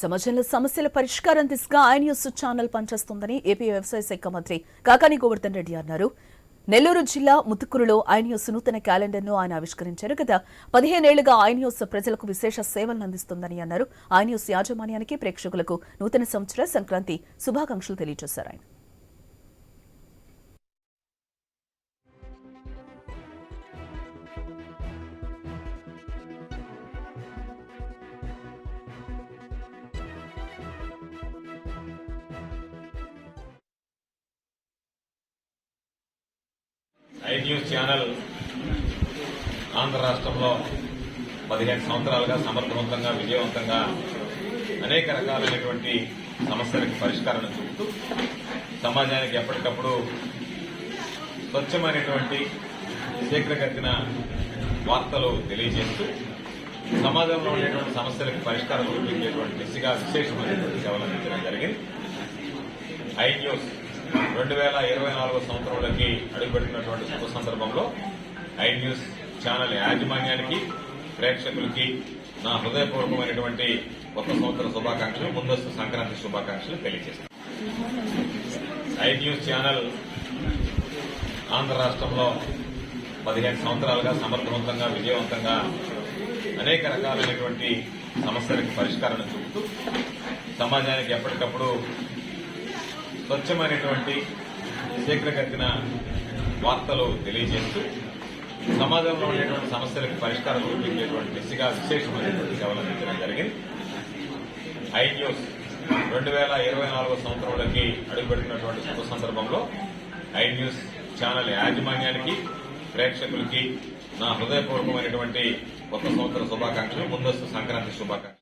సమాజంలో సమస్యల పరిష్కారం దిశగా ఐ న్యూస్ ఛానల్ పనిచేస్తోందని ఏపీ వ్యవసాయ శాఖ మంత్రి కాకాని గోవర్ధన్ రెడ్డి అన్నారు. నెల్లూరు జిల్లా ముతుకూరులో ఐ న్యూస్ నూతన క్యాలెండర్ను ఆయన ఆవిష్కరించారు. గత 15 ఏళ్లుగా ఐ న్యూస్ ప్రజలకు విశేష సేవలను అందిస్తోందని అన్నారు. ఐ న్యూస్ యాజమాన్యానికి ప్రేక్షకులకు నూతన సంవత్సర సంక్రాంతి శుభాకాంక్షలు తెలియజేశారు. ఆయన ఐ న్యూస్ ఛానల్ ఆంధ్ర రాష్ట్రంలో 15 సంవత్సరాలుగా సమర్థవంతంగా విజయవంతంగా అనేక రకాలైనటువంటి సమస్యలకు పరిష్కారాన్ని చూపుతూ సమాజానికి ఎప్పటికప్పుడు స్వచ్ఛమైనటువంటి శీఘ్రగతిన వార్తలు తెలియజేస్తూ సమాజంలో ఉండేటువంటి సమస్యలకు పరిష్కారం చూపించేటువంటి దిశగా విశేషమైనటువంటి సేవలు అందించడం జరిగింది. ఐ న్యూస్ 2024 సంవత్సరంలోకి అడుగుపెట్టినటువంటి శుభ సందర్భంలో ఐ న్యూస్ ఛానల్ యాజమాన్యానికి ప్రేక్షకులకి నా హృదయపూర్వకమైనటువంటి కొత్త సంవత్సర శుభాకాంక్షలు, ముందస్తు సంక్రాంతి శుభాకాంక్షలు తెలియజేస్తాను. ఐ న్యూస్ ఛానల్ ఆంధ్ర రాష్ట్రంలో 15 సంవత్సరాలుగా సమర్థవంతంగా విజయవంతంగా అనేక రకాలైనటువంటి సమస్యలకు పరిష్కారాన్ని చూపుతూ సమాజానికి ఎప్పటికప్పుడు స్వచ్ఛమైనటువంటి శీఘ్రగతిన వార్తలు తెలియజేస్తూ సమాజంలో ఉండేటువంటి సమస్యలకు పరిష్కారం చూపించేటువంటి దిశగా విశేషమైనటువంటి సేవలు అందించడం జరిగింది. ఐ న్యూస్ 2024 సంవత్సరంలోకి అడుగుపెట్టినటువంటి శుభ సందర్భంలో ఐ న్యూస్ ఛానల్ యాజమాన్యానికి ప్రేక్షకులకి నా హృదయపూర్వకమైనటువంటి కొత్త సంవత్సర శుభాకాంక్షలు, ముందస్తు సంక్రాంతి శుభాకాంక్షలు.